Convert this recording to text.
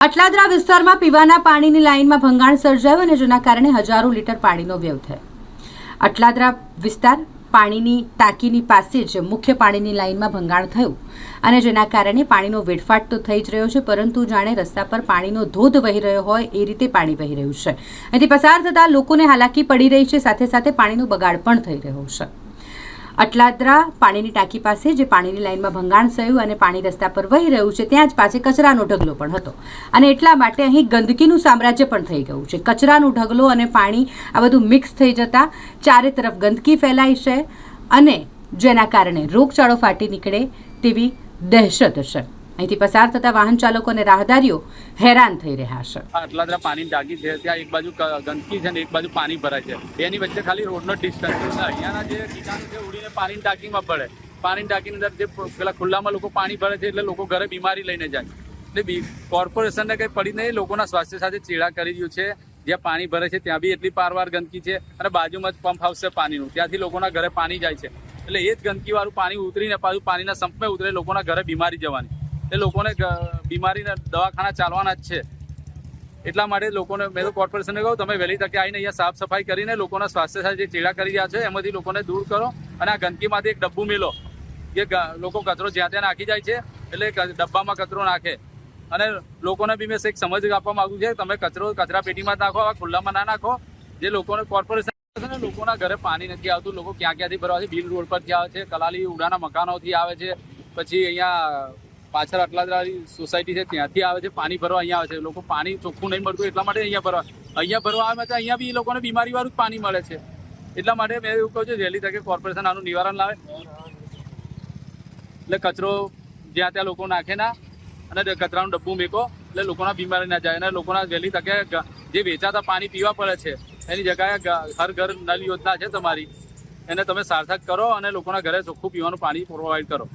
અટલાદરા વિસ્તારમાં પીવાના પાણીની લાઇનમાં ભંગાણ સર્જાયું અને જેના કારણે હજારો લીટર પાણીનો વ્યય થયો. અટલાદરા વિસ્તાર પાણીની ટાંકીની પાસે જ મુખ્ય પાણીની લાઇનમાં ભંગાણ થયું અને જેના કારણે પાણીનો વેડફાટ તો થઈ જ રહ્યો છે, પરંતુ જાણે રસ્તા પર પાણીનો ધોધ વહી રહ્યો હોય એ રીતે પાણી વહી રહ્યું છે. અહીંથી પસાર થતા લોકોને હાલાકી પડી રહી છે, સાથે સાથે પાણીનો બગાડ પણ થઈ રહ્યો છે. અટલાદરા પાણીની ટાંકી પાસે જે પાણીની લાઇનમાં ભંગાણ થયું અને પાણી રસ્તા પર વહી રહ્યું છે, ત્યાં જ પાસે કચરાનો ઢગલો પણ હતો અને એટલા માટે અહીં ગંદકીનું સામ્રાજ્ય પણ થઈ ગયું છે. કચરાનો ઢગલો અને પાણી આ બધું મિક્સ થઈ જતા ચારે તરફ ગંદકી ફેલાઈ છે અને જેના કારણે રોગચાળો ફાટી નીકળે તેવી દહેશત છે. અહીંથી પસાર થતા વાહન ચાલકો અને રાહદારીઓ હેરાન થઈ રહ્યા છે. અટલાદરા પાણી ટાંકી છે, ત્યાં એક બાજુ ગંદકી છે ને એક બાજુ પાણી ભરાય છે. એની વચ્ચે ખાલી રોડનો ડિસ્ટન્સ છે. અહીંયાના જે કીટાણુ છે ઉડીને પાણીની ટાંકીમાં પડે. પાણીની ટાંકીની અંદર જે પેલા ખુલ્લામાં લોકો પાણી ભરે છે એટલે લોકો ઘરે બીમારી લઈને જાય. એટલે કોર્પોરેશનને કંઈ પડી નહીં, લોકોના સ્વાસ્થ્ય સાથે ચેડા કરી રહ્યું છે. જ્યાં પાણી ભરે છે ત્યાં બી એટલી પારવાર ગંદકી છે અને બાજુમાં જ પંપ હાઉસ છે પાણીનું, ત્યાંથી લોકોના ઘરે પાણી જાય છે. એટલે એ જ ગંદકીવાળું પાણી ઉતરીને પાછું પાણીના સંપમાં ઉતરે, લોકોના ઘરે બીમારી જવાની. એ લોકોને બીમારીના દવાખાના ચાલવાના જ છે. એટલા માટે લોકોને મેં તો કોર્પોરેશનને કહું, તમે વહેલી તકે આવીને અહીંયા સાફ સફાઈ કરીને લોકોના સ્વાસ્થ્ય સાથે જે ચેડા કરી રહ્યા છે એમાંથી લોકોને દૂર કરો અને આ ગંદકીમાંથી એક ડબ્બું મેલો કે લોકો કચરો જ્યાં ત્યાં નાખી જાય છે એટલે ડબ્બામાં કચરો નાખે. અને લોકોને બી મેં એક સમજ આપવા માગું છે, તમે કચરો કચરા પેટીમાં જ નાખો, ખુલ્લામાં ના નાખો. જે લોકોને કોર્પોરેશન છે ને, લોકોના ઘરે પાણી નથી આવતું, લોકો ક્યાં ક્યાંથી ભરવા છે, બિલ રોડ પરથી આવે છે, કલાલી ઉડાના મકાનોથી આવે છે, પછી અહીંયા પાછળ અટલાદરા સોસાયટી છે ત્યાંથી આવે છે, પાણી ભરવા અહીંયા આવે છે. લોકો પાણી ચોખ્ખું નહીં મળતું એટલા માટે અહીંયા ભરવા આવે તો અહીંયા બી લોકોને બીમારીવાળું જ પાણી મળે છે. એટલા માટે મેં એવું કહું છું, વહેલી તકે કોર્પોરેશન આનું નિવારણ લાવે એટલે કચરો જ્યાં ત્યાં લોકો નાખે ના અને કચરાનું ડબ્બું મેકો એટલે લોકોના બીમારી ના જાય. અને લોકોના વહેલી તકે જે વેચાતા પાણી પીવા પડે છે એની જગ્યાએ હર ઘર નલ યોજના છે તમારી, એને તમે સાર્થક કરો અને લોકોના ઘરે ચોખ્ખું પીવાનું પાણી પ્રોવાઈડ કરો.